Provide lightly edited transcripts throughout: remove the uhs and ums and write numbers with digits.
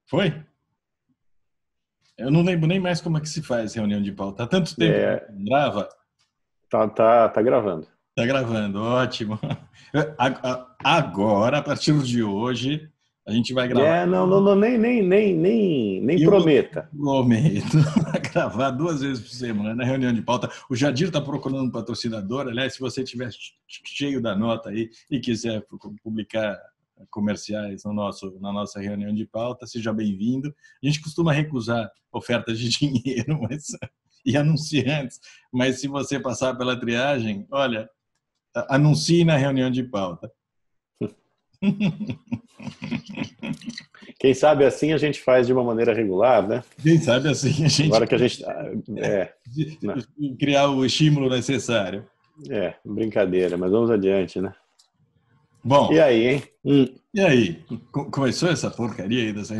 Foi? Eu não lembro nem mais como é que se faz reunião de pauta. Há tanto tempo que É, não grava. tá gravando. Tá gravando, ótimo. Agora, a partir de hoje, a gente vai gravar. Não, nem E eu prometa. prometo gravar 2 vezes por semana, reunião de pauta. O Jadir está procurando um patrocinador. Aliás, se você estiver cheio da nota aí e quiser publicar comerciais na nossa reunião de pauta, seja bem-vindo. A gente costuma recusar ofertas de dinheiro e anunciantes, mas se você passar pela triagem, olha, anuncie na reunião de pauta. Quem sabe assim a gente faz de uma maneira regular, né? Quem sabe assim a gente Agora que a gente. Não, criar o estímulo necessário. brincadeira, mas vamos adiante, né? E Bom, aí, hein? e aí? Começou essa porcaria aí dessa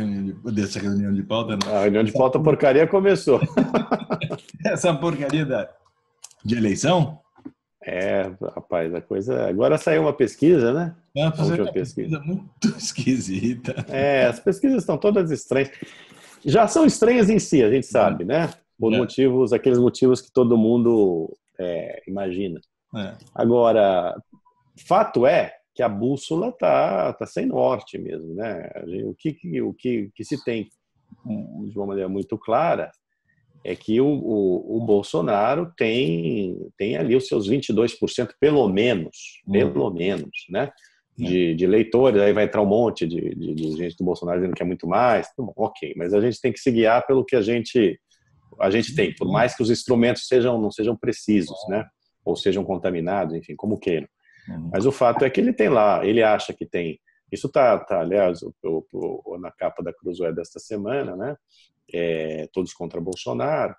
reunião de pauta? Não? A reunião de Essa, pauta porcaria começou. essa porcaria de eleição? Rapaz, a coisa. Agora saiu uma pesquisa, né? Ela A fazendo última uma pesquisa. pesquisa muito esquisita. As pesquisas estão todas estranhas. Já são estranhas em si, a gente Já, sabe, né? Por já, motivos, aqueles motivos que todo mundo imagina. é. Agora, fato é que a bússola tá sem norte mesmo, né? O que se tem de uma maneira muito clara é que o Bolsonaro tem ali os seus 22%, pelo menos, né? É. De eleitores, aí vai entrar um monte de gente do Bolsonaro dizendo que é muito mais. Bom, ok, mas a gente tem que se guiar pelo que a gente tem, por mais que os instrumentos não sejam precisos, né? Ou sejam contaminados, enfim, como queiram. Uhum. Mas o fato é que ele tem lá, ele acha que tem. Isso aliás, na capa da Cruzoé desta semana, né? Todos contra Bolsonaro.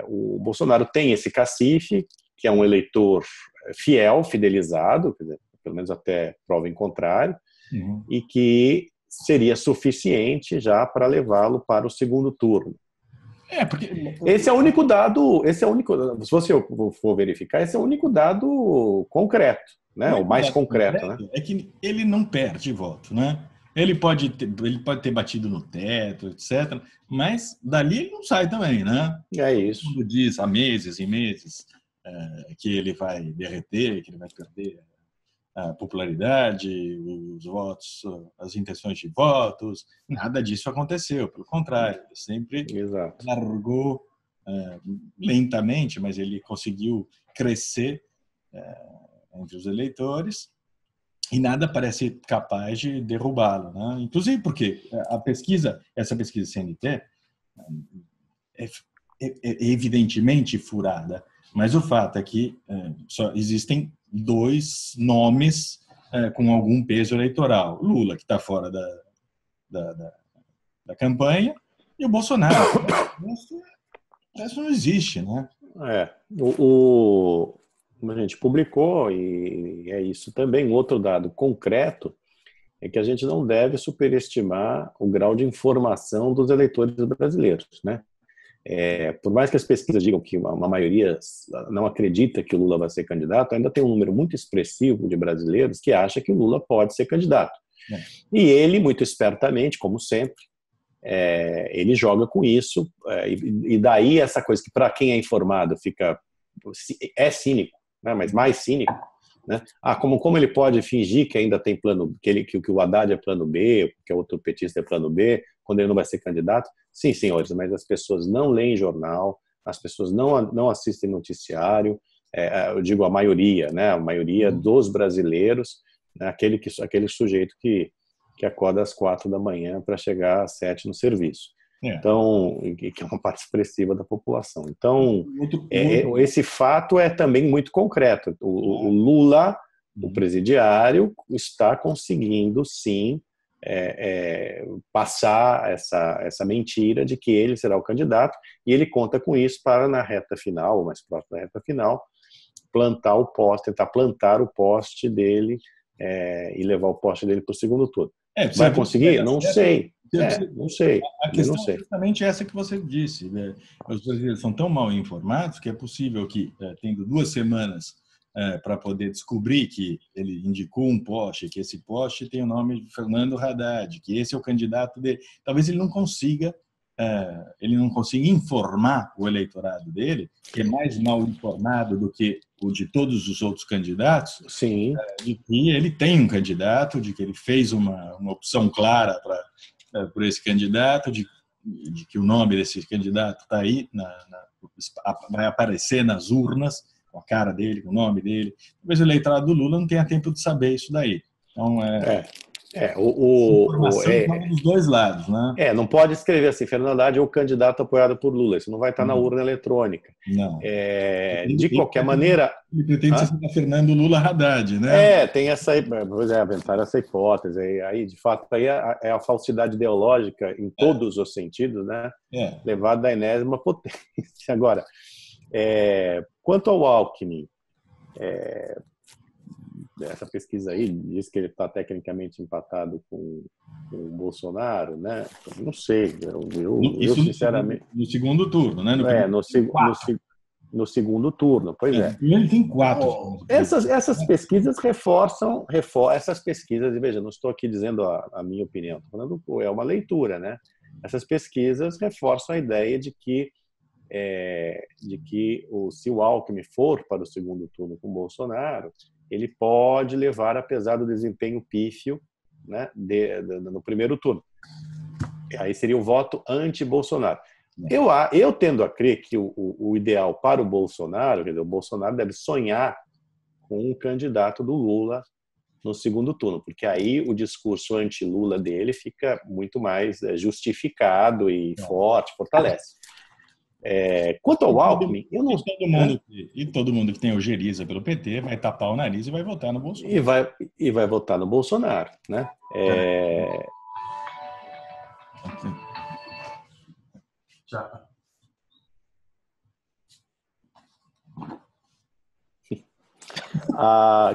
O Bolsonaro tem esse cacife, que é um eleitor fiel, fidelizado, quer dizer, pelo menos até prova em contrário, Uhum. e que seria suficiente já para levá-lo para o segundo turno. Porque Esse é o único dado, se você for verificar, esse é o único dado concreto, né? o O único mais dado concreto, né? concreto é que ele não perde voto, né? Ele pode ter batido no teto, etc. Mas dali ele não sai também, né? É Todo isso. mundo diz há meses e meses que ele vai derreter, que ele vai perder a popularidade, os votos, as intenções de votos. Nada disso aconteceu, pelo contrário, ele sempre Exato. largou lentamente, mas ele conseguiu crescer entre os eleitores e nada parece capaz de derrubá-lo, né? Inclusive porque essa pesquisa CNT é evidentemente furada, mas o fato é que só existem 2 nomes com algum peso eleitoral: Lula, que está fora da, da, da campanha, e o Bolsonaro. Isso não existe, né? É. Como a gente publicou, e é isso também, um outro dado concreto é que a gente não deve superestimar o grau de informação dos eleitores brasileiros, né? Por mais que as pesquisas digam que uma maioria não acredita que o Lula vai ser candidato, ainda tem um número muito expressivo de brasileiros que acha que o Lula pode ser candidato. É. E ele, muito espertamente, como sempre, ele joga com isso, e daí essa coisa que para quem é informado é cínico, né? Mas mais cínico, né? Como ele pode fingir que ainda tem plano, que o Haddad é plano B, que o outro petista é plano B, quando ele não vai ser candidato? Sim, senhores, mas as pessoas não leem jornal, as pessoas não assistem noticiário, eu digo a maioria, né? A maioria dos brasileiros, né? Aquele sujeito que acorda às 4 da manhã para chegar às 7 no serviço. É. Então, que é uma parte expressiva da população. Então, Outro... esse fato é também muito concreto. O Lula, o presidiário, está conseguindo, sim, passar essa mentira de que ele será o candidato, e ele conta com isso para, na reta final, ou mais próximo da reta final, tentar plantar o poste dele e levar o poste dele para o segundo turno. Precisa Vai ver se vai conseguir? dar Não certo. sei. Não sei. A Também não questão é sei. justamente essa que você disse, né? Os brasileiros são tão mal informados que é possível que, tendo 2 semanas para poder descobrir que ele indicou um poste, que esse poste tem o nome de Fernando Haddad, que esse é o candidato dele. Talvez ele não consiga informar o eleitorado dele, que é mais mal informado do que o de todos os outros candidatos, Sim. De que ele tem um candidato, de que ele fez uma opção clara por esse candidato, de que o nome desse candidato está aí, vai aparecer nas urnas, com a cara dele, com o nome dele. Talvez o eleitorado do Lula não tenha tempo de saber isso daí. Então, informação fala dos dois lados, né? Não pode escrever assim, Fernando Haddad é o candidato apoiado por Lula. Isso não vai estar na urna eletrônica. Não. De qualquer maneira... Ele pretende ser Fernando Lula Haddad, né? Tem essa aventaram essa hipótese. Aí, de fato, aí é a falsidade ideológica em todos os sentidos, né? Levada à enésima potência. Agora, quanto ao Alckmin, essa pesquisa aí diz que ele está tecnicamente empatado com o Bolsonaro, né? Não sei, eu sinceramente... No segundo turno, né? No segundo turno, pois é. Ele tem 4. Essas pesquisas reforçam essas pesquisas, e veja, não estou aqui dizendo a minha opinião, estou falando, é uma leitura, né? Essas pesquisas reforçam a ideia de que se o Alckmin for para o segundo turno com o Bolsonaro, ele pode levar, apesar do desempenho pífio, né, no primeiro turno. Aí seria o voto anti-Bolsonaro. Eu tendo a crer que o ideal para o Bolsonaro, quer dizer, o Bolsonaro deve sonhar com um candidato do Lula no segundo turno, porque aí o discurso anti-Lula dele fica muito mais justificado e forte, fortalece. Quanto ao Alckmin, eu não... todo mundo que tem ojeriza pelo PT vai tapar o nariz e vai votar no Bolsonaro. E vai votar no Bolsonaro, né?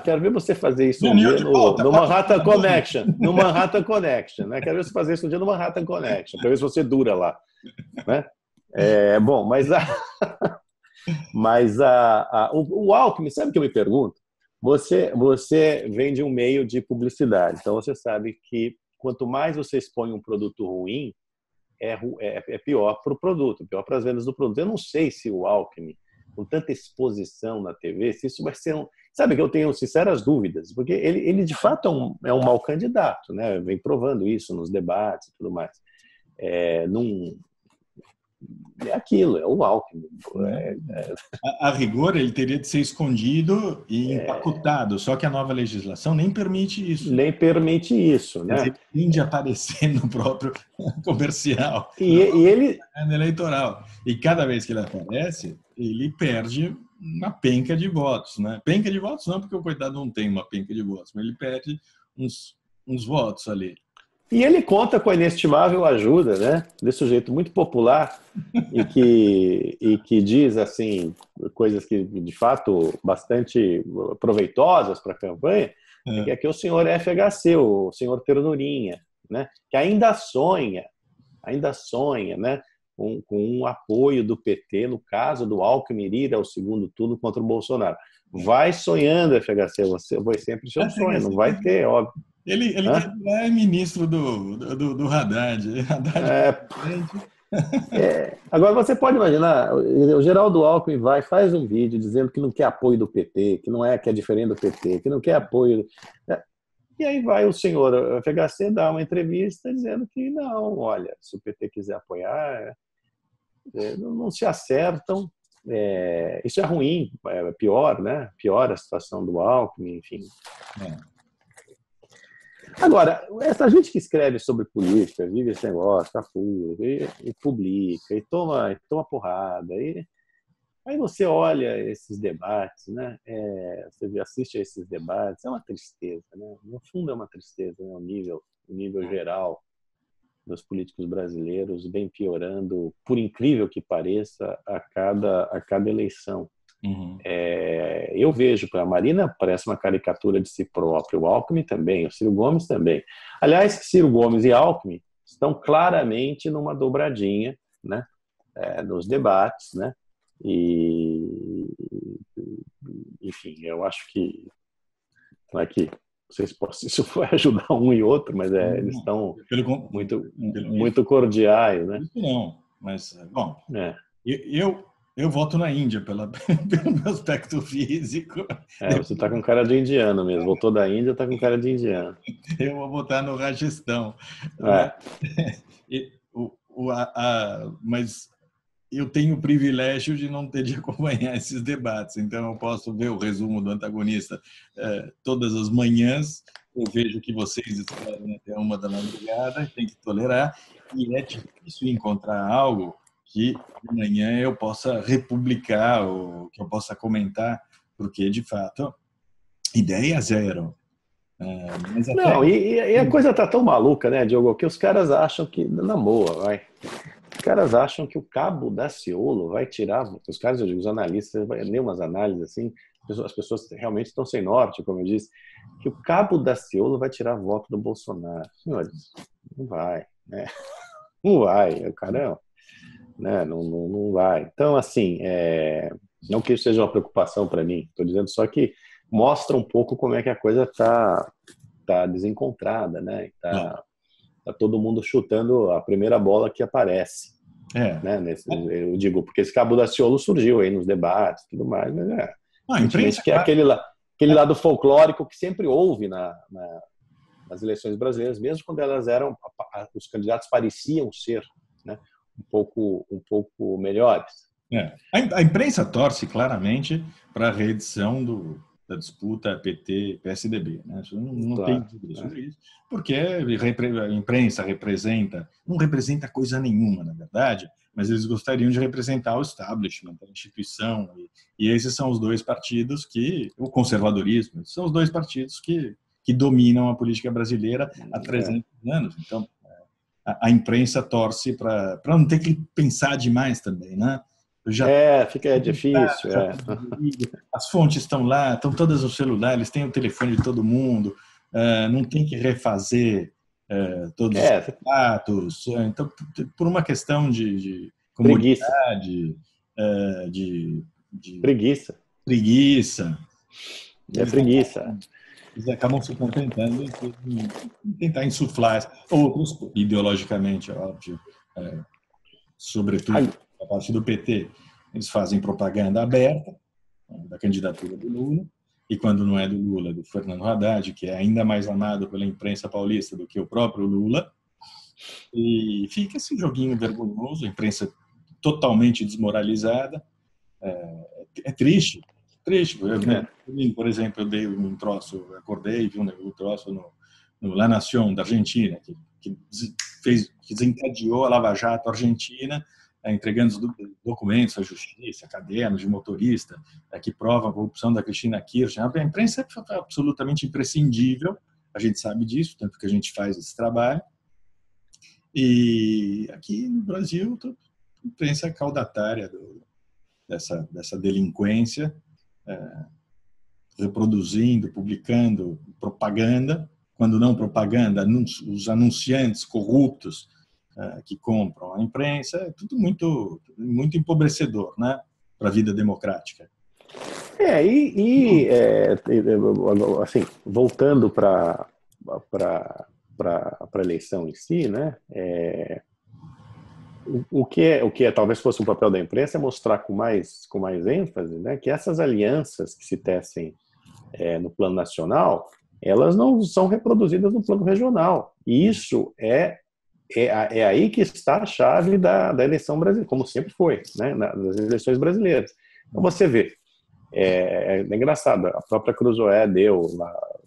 Quero ver você fazer isso um dia no Manhattan Connection. No Manhattan Connection, né? Quero ver você fazer isso um dia no Manhattan Connection, para ver se você dura lá, né? Bom, mas o Alckmin, sabe o que eu me pergunto? Você vem de um meio de publicidade, então você sabe que quanto mais você expõe um produto ruim, é pior para o produto, pior para as vendas do produto. Eu não sei se o Alckmin, com tanta exposição na TV, se isso vai ser Sabe que eu tenho sinceras dúvidas, porque ele de fato é um mau candidato, né? Vem provando isso nos debates e tudo mais. É aquilo, é o Alckmin. A rigor, ele teria de ser escondido e empacotado, só que a nova legislação nem permite isso. Nem permite isso, né? Ele tem de aparecer no próprio comercial, no eleitoral. E cada vez que ele aparece, ele perde uma penca de votos, né? Penca de votos não, porque o coitado não tem uma penca de votos, mas ele perde uns votos ali. E ele conta com a inestimável ajuda, né, desse sujeito muito popular e que diz assim coisas que de fato bastante proveitosas para a campanha, que é o senhor FHC, o senhor Ternurinha, né, que ainda sonha, né, com um apoio do PT no caso do Alckmin ir ao segundo turno contra o Bolsonaro. Vai sonhando, FHC, você vai sempre ser um sonho, não vai ter, óbvio. Ele é ministro do Haddad. Agora, você pode imaginar, o Geraldo Alckmin faz um vídeo dizendo que não quer apoio do PT, que é diferente do PT, que não quer apoio... E aí vai o senhor FHC dar uma entrevista dizendo que não, olha, se o PT quiser apoiar, não se acertam. Isso é ruim, é pior, né? Pior a situação do Alckmin, enfim. Agora, essa gente que escreve sobre política, vive esse negócio, e publica, e toma porrada. Aí você olha esses debates, né? Você assiste a esses debates, é uma tristeza, né? No fundo é uma tristeza, né? O nível geral dos políticos brasileiros vem piorando, por incrível que pareça, a cada eleição. Uhum. Eu vejo que a Marina parece uma caricatura de si próprio, o Alckmin também, o Ciro Gomes também. Aliás, Ciro Gomes e Alckmin estão claramente numa dobradinha, né? Nos debates, né? E enfim, eu acho que não é que não sei se isso vai ajudar um e outro, mas eles estão muito cordiais, né? Isso não, mas, bom, É. eu voto na Índia pelo meu aspecto físico. Você tá com cara de indiano mesmo. Voltou da Índia, tá com cara de indiano. Eu vou votar no Rajastão. É. Mas eu tenho o privilégio de não ter de acompanhar esses debates, então eu posso ver o resumo do antagonista todas as manhãs. Eu vejo que vocês esperam até 1 da madrugada, tem que tolerar, e é difícil encontrar algo que de manhã eu possa republicar ou que eu possa comentar, porque, de fato, ideia zero. Mas até... Não, e a coisa tá tão maluca, né, Diogo, que os caras acham que, na boa, vai. Os caras acham que o Cabo Daciolo vai tirar, os caras, eu digo, os analistas, vai ler umas análises assim, as pessoas realmente estão sem norte, como eu disse, que o Cabo Daciolo vai tirar voto do Bolsonaro. Senhores, não vai, né? Não vai, o cara, né, não vai. Então, assim, não que isso seja uma preocupação para mim, estou dizendo só que mostra um pouco como é que a coisa tá desencontrada, né? Tá todo mundo chutando a primeira bola que aparece. Né? Eu digo, porque esse Cabo Daciolo surgiu aí nos debates e tudo mais, mas a imprensa, que é aquele lado folclórico que sempre houve nas eleições brasileiras, mesmo quando elas eram, os candidatos pareciam ser, né, um pouco melhores. A imprensa torce claramente para a reedição da disputa PT-PSDB. Né? Não tem dúvida sobre isso, porque a imprensa não representa coisa nenhuma, na verdade, mas eles gostariam de representar o establishment, a instituição, e esses são os dois partidos o conservadorismo, são os dois partidos que dominam a política brasileira há 300 anos. Então, a imprensa torce para não ter que pensar demais também, né? Fica difícil. As fontes estão lá, estão todas no celular, eles têm o telefone de todo mundo, não tem que refazer todos os dados. Então, por uma questão de comodidade, de preguiça. Eles acabam se contentando em tentar insuflar outros, ideologicamente, óbvio, sobretudo a partir do PT. Eles fazem propaganda aberta da candidatura do Lula, e quando não é do Lula, do Fernando Haddad, que é ainda mais amado pela imprensa paulista do que o próprio Lula, e fica esse joguinho vergonhoso, a imprensa totalmente desmoralizada. É triste. Por exemplo, eu dei um troço, acordei e vi um troço no La Nación da Argentina, que desencadeou a Lava Jato argentina, entregando os documentos à justiça, cadernos de motorista, que provam a corrupção da Cristina Kirchner. A imprensa é absolutamente imprescindível, a gente sabe disso, tanto que a gente faz esse trabalho. E aqui no Brasil, a imprensa é caudatária dessa delinquência, reproduzindo, publicando propaganda, quando não propaganda, os anunciantes corruptos que compram a imprensa, é tudo muito, muito empobrecedor, né, para a vida democrática. Assim, voltando para a eleição em si, né, o que talvez fosse um papel da imprensa é mostrar com mais ênfase, né, que essas alianças que se tecem no plano nacional, elas não são reproduzidas no plano regional. E isso é aí que está a chave da eleição brasileira, como sempre foi, né, nas eleições brasileiras. Então você vê, é engraçado, a própria Cruzoé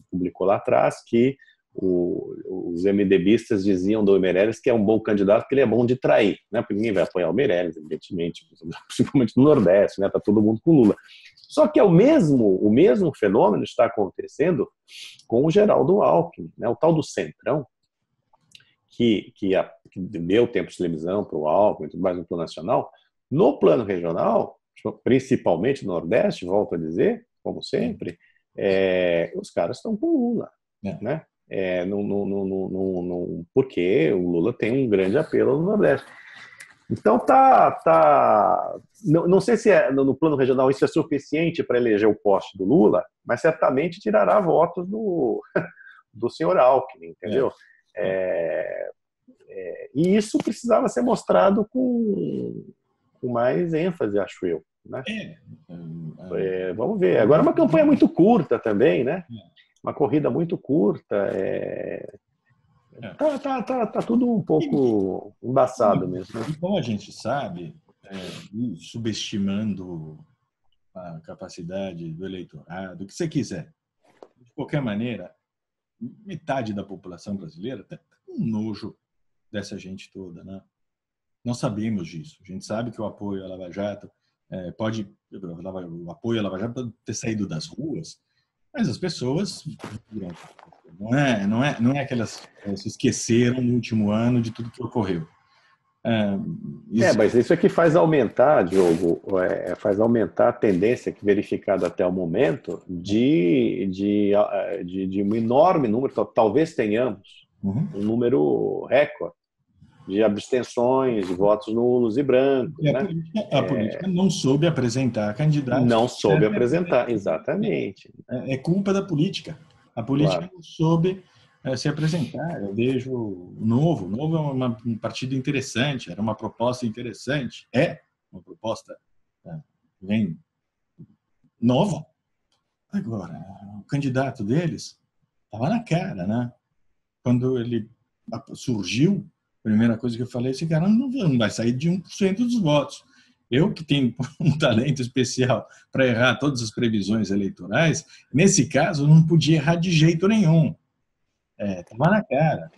publicou lá atrás que os MDBistas diziam do Meirelles que é um bom candidato porque ele é bom de trair, né? Porque ninguém vai apoiar o Meirelles, evidentemente, principalmente no Nordeste, né? Tá todo mundo com Lula. Só que o mesmo fenômeno está acontecendo com o Geraldo Alckmin, né? O tal do Centrão, que deu tempo de televisão para o Alckmin e tudo mais no plano nacional, no plano regional, principalmente no Nordeste, volto a dizer, como sempre, os caras estão com o Lula, né? Porque o Lula tem um grande apelo no Nordeste. Então não sei se no plano regional isso é suficiente para eleger o poste do Lula, mas certamente tirará votos do senhor Alckmin, entendeu? E isso precisava ser mostrado com mais ênfase, acho eu, né? Vamos ver. Agora, uma campanha muito curta também, né? Uma corrida muito curta. Tá tudo um pouco embaçado mesmo. Né? E como a gente sabe, subestimando a capacidade do eleitorado, o que você quiser, de qualquer maneira, metade da população brasileira está com nojo dessa gente toda, né? Nós sabemos disso. A gente sabe que o apoio à Lava Jato o apoio à Lava Jato pode ter saído das ruas, mas as pessoas não é aquelas se esqueceram no último ano de tudo que ocorreu. Mas isso é que faz aumentar, Diogo, faz aumentar a tendência que verificada até o momento de um enorme número, talvez tenhamos um número recorde de abstenções, de votos nulos e brancos. A política não soube apresentar candidatos. Não soube apresentar, exatamente. É culpa da política. A política não soube se apresentar. Eu vejo o Novo. O Novo é um partido interessante, era uma proposta interessante. É uma proposta bem nova. Agora, o candidato deles estava na cara, né? Quando ele surgiu, a primeira coisa que eu falei, esse cara não vai sair de 1% dos votos. Eu, que tenho um talento especial para errar todas as previsões eleitorais, nesse caso, não podia errar de jeito nenhum. Estava na cara.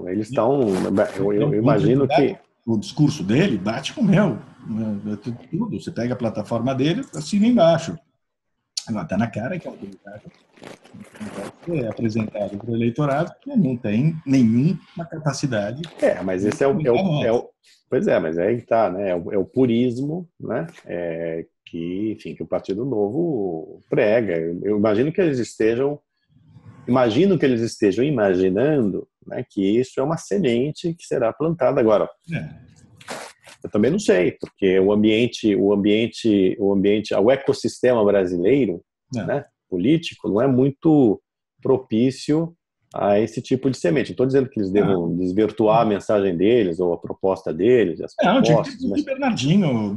Eles estão... Eu imagino que... O discurso dele bate com o meu. Tudo. Você pega a plataforma dele, assina embaixo. Agora, está na cara que é autoritário. Não pode ser apresentado para o eleitorado, porque não tem nenhuma capacidade. Mas esse pois é, mas aí está, né? É o purismo, né? Que o Partido Novo prega. Eu imagino que eles estejam imaginando, né, que isso é uma semente que será plantada agora. Eu também não sei, porque o ecossistema brasileiro, né, político, não é muito propício a esse tipo de semente. Não estou dizendo que eles devam desvirtuar a mensagem deles ou a proposta deles. Bernardinho.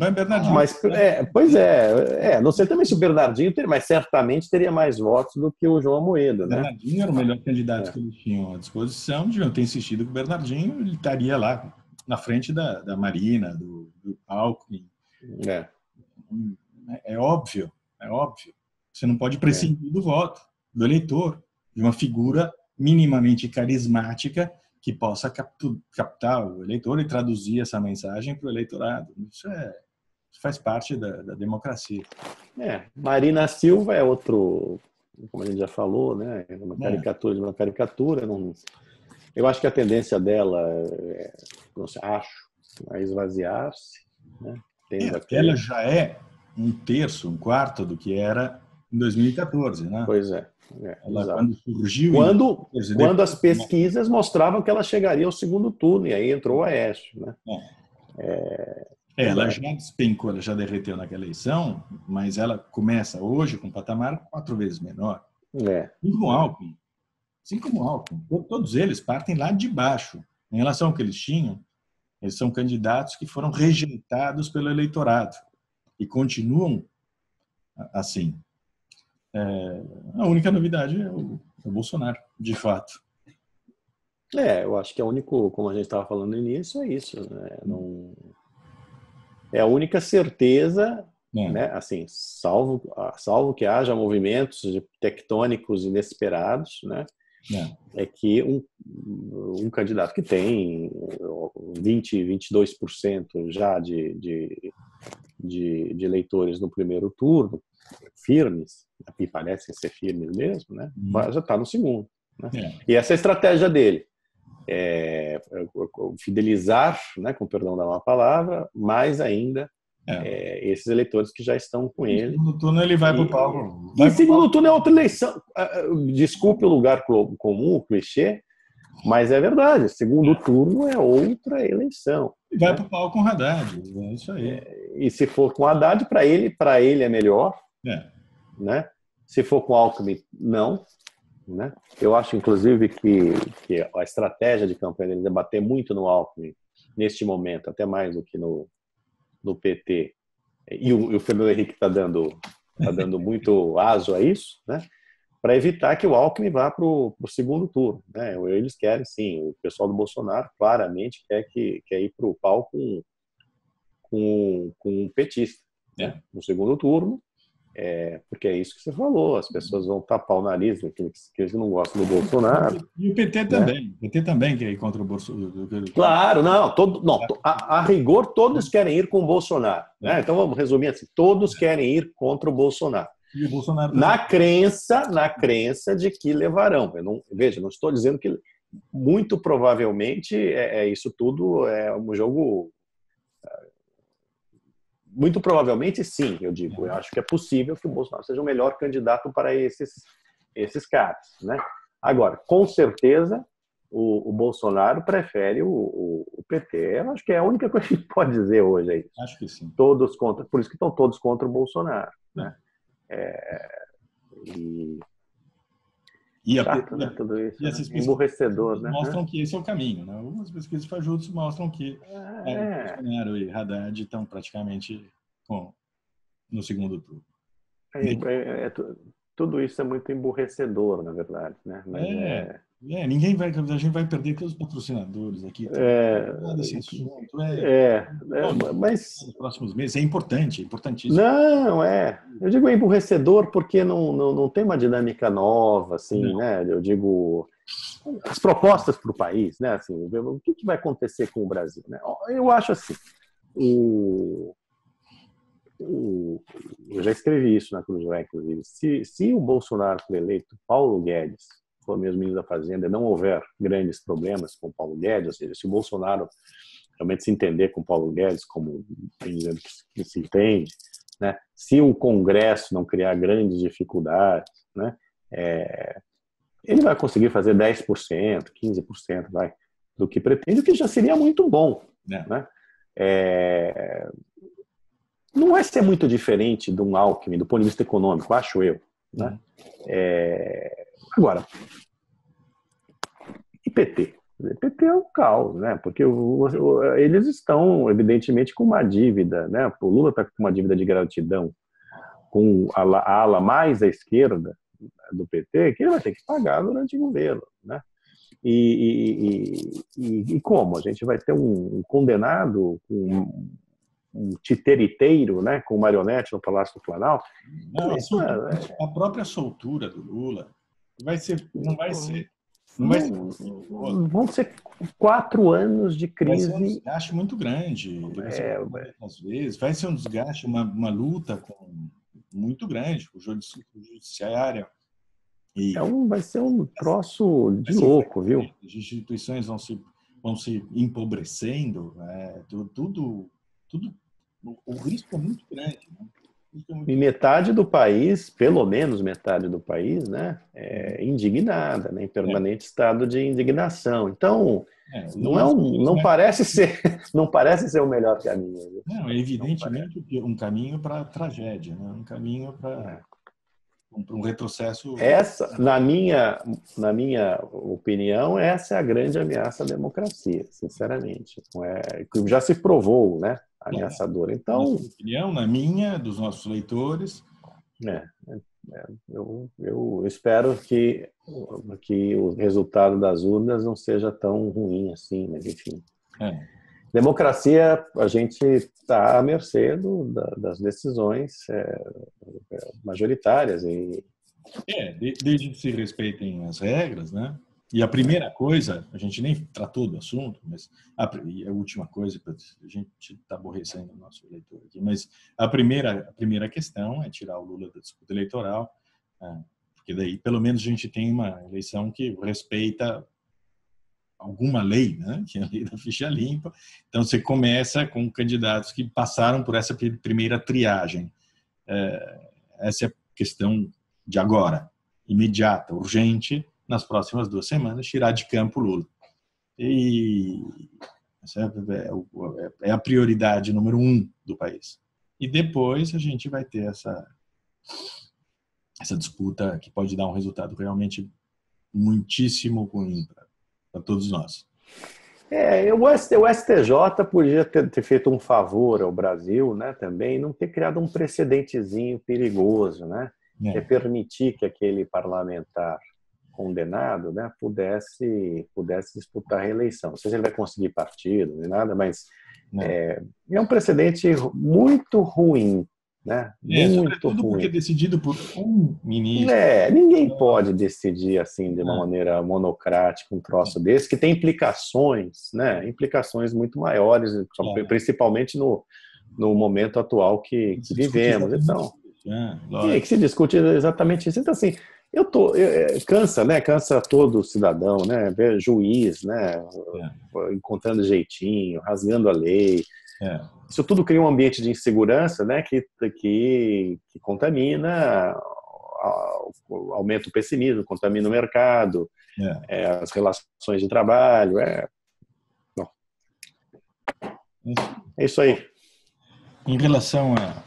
Não sei também se o Bernardinho mas certamente teria mais votos do que o João Amoedo, né? Bernardinho era o melhor candidato que eles tinham à disposição. Deviam ter insistido com o Bernardinho, ele estaria lá na frente da Marina, do Alckmin. É óbvio. Você não pode prescindir do voto, do eleitor, de uma figura minimamente carismática que possa captar o eleitor e traduzir essa mensagem para o eleitorado. Isso faz parte da democracia. Marina Silva é outro, como a gente já falou, né? Uma caricatura de uma caricatura. Eu acho que a tendência dela a esvaziar-se. Né? Ela já é um quarto do que era em 2014, né? Pois é. Ela, quando surgiu... Quando as pesquisas mostravam que ela chegaria ao segundo turno, e aí entrou o Aécio. Né? Ela já despencou, ela já derreteu naquela eleição, mas ela começa hoje com um patamar 4 vezes menor. Assim como o Alckmin. Todos eles partem lá de baixo. Em relação ao que eles tinham, eles são candidatos que foram rejeitados pelo eleitorado e continuam assim. A única novidade é o Bolsonaro, de fato. Eu acho que como a gente estava falando no início, é isso. Né? É a única certeza, né? Assim, salvo que haja movimentos tectônicos inesperados, né? É que um candidato que tem 22% já de eleitores no primeiro turno, firmes, que parecem ser firmes mesmo, né? Já está no segundo. Né? E essa é a estratégia dele. Fidelizar, né, com perdão da má palavra, mais ainda esses eleitores que já estão com ele. No segundo turno ele vai para o palco. Em segundo turno é outra eleição. Desculpe o lugar comum, o clichê, Mas é verdade, segundo turno é outra eleição. E vai para o pau com o Haddad, é isso aí. E se for com Haddad, para ele é melhor, né? Se for com Alckmin, não. Né? Eu acho, inclusive, que a estratégia de campanha dele é bater muito no Alckmin, neste momento, até mais do que no PT. E o Fernando Henrique está dando muito aso a isso, né? Para evitar que o Alckmin vá para o segundo turno. Né? Eles querem, sim, o pessoal do Bolsonaro claramente quer ir para o pau com um petista, né? No segundo turno, porque é isso que você falou, as pessoas vão tapar o nariz, que eles não gostam do Bolsonaro. E o PT também, né? O PT também quer ir contra o Bolsonaro. Claro, a rigor todos querem ir com o Bolsonaro. Né? Então vamos resumir assim, todos querem ir contra o Bolsonaro. E o Bolsonaro na crença de que levarão. Não estou dizendo que muito provavelmente isso tudo é um jogo. Muito provavelmente sim, eu digo. Eu acho que é possível que o Bolsonaro seja o melhor candidato para esses caras. Né? Agora, com certeza, o Bolsonaro prefere o PT. Eu acho que é a única coisa que a gente pode dizer hoje. É isso. Acho que sim. Todos contra, por isso que estão todos contra o Bolsonaro. Né? Tudo isso, essas pesquisas emburrecedor, né? Mostram que esse é o caminho. Né? Algumas pesquisas fajutas mostram que Bolsonaro e Haddad estão praticamente no segundo turno. Tudo isso é muito emburrecedor, na verdade. Né? Mas a gente vai perder todos os patrocinadores aqui. Desse assunto. Mas nos próximos meses é importantíssimo. Não, eu digo emburrecedor porque não tem uma dinâmica nova, assim, né? Eu digo as propostas para o país, né? Assim, o que vai acontecer com o Brasil, né? Eu acho assim, eu já escrevi isso na Cruzoé, inclusive. Se o Bolsonaro for eleito, Paulo Guedes for mesmo ministro da Fazenda, e não houver grandes problemas com o Paulo Guedes, ou seja, se o Bolsonaro realmente se entender com o Paulo Guedes, como tem dizendo que se entende, né? Se o Congresso não criar grandes dificuldades, né? Ele vai conseguir fazer 10%, 15% do que pretende, o que já seria muito bom. Né? Não vai ser muito diferente de um Alckmin, do ponto de vista econômico, acho eu. Né? Agora, e PT? PT é um caos, né? Porque eles estão, evidentemente, com uma dívida. Né? O Lula está com uma dívida de gratidão com a ala mais à esquerda do PT, que ele vai ter que pagar durante o governo. Né? E como? A gente vai ter um condenado, um titiriteiro, né, com marionete no Palácio do Planalto? Não, a própria soltura do Lula não vai ser. Vão ser 4 anos de crise. Vai ser um desgaste muito grande. Às vezes, vai ser um desgaste, uma luta muito grande com o judiciário. Vai ser um troço de louco, viu? As instituições vão se empobrecendo, tudo. O risco é muito grande. Né? E metade do país, pelo menos metade do país, né, é indignada, né, em permanente estado de indignação. Então, não parece ser o melhor caminho. Não, é evidentemente um caminho para a tragédia, né? Um caminho para um retrocesso. Na minha opinião, essa é a grande ameaça à democracia, sinceramente. Que já se provou, né, ameaçadora. Então, na sua opinião, na minha, dos nossos leitores. Eu espero que o resultado das urnas não seja tão ruim assim, mas enfim. Democracia, a gente está à mercê das decisões majoritárias. Desde que se respeitem as regras, né? E a primeira coisa, a gente nem tratou do assunto, mas a última coisa, a gente está aborrecendo o nosso eleitor aqui, mas a primeira questão é tirar o Lula da disputa eleitoral, porque daí pelo menos a gente tem uma eleição que respeita alguma lei, né? Que é a lei da ficha limpa. Então você começa com candidatos que passaram por essa primeira triagem. Essa é a questão de agora, imediata, urgente. nas próximas 2 semanas, tirar de campo o Lula. E essa é a prioridade número 1 do país. E depois a gente vai ter essa disputa que pode dar um resultado realmente muitíssimo ruim para todos nós. O STJ podia ter feito um favor ao Brasil, né, também, não ter criado um precedentezinho perigoso, né, que é permitir que aquele parlamentar condenado, né, pudesse disputar a reeleição. Não sei se ele vai conseguir partido, nem nada, mas é um precedente muito ruim, né? Muito ruim. Porque é decidido por um ministro. Ninguém pode decidir assim de uma maneira monocrática um troço desse, que tem implicações, né? Implicações muito maiores, principalmente no momento atual que vivemos. Então, que se discute exatamente isso. Então, assim, cansa, né? Cansa todo cidadão, né? Ver juiz, né? Encontrando jeitinho, rasgando a lei. Isso tudo cria um ambiente de insegurança, né? Que contamina, aumenta o pessimismo, contamina o mercado, as relações de trabalho. Bom, é isso aí. Em relação a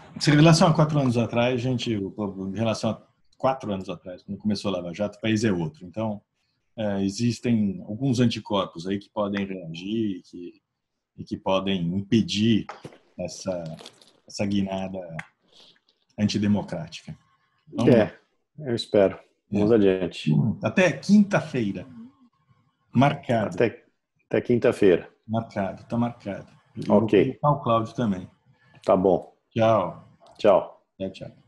4 anos atrás, em relação a 4 anos atrás, quando começou a Lava Jato, o país é outro. Então, existem alguns anticorpos aí que podem reagir e que podem impedir essa guinada antidemocrática. Eu espero. Vamos adiante. Até quinta-feira. Marcado. Até quinta-feira. Marcado, está marcado. Ok. E o Cláudio também. Tá bom. Tchau. Tchau. Tchau.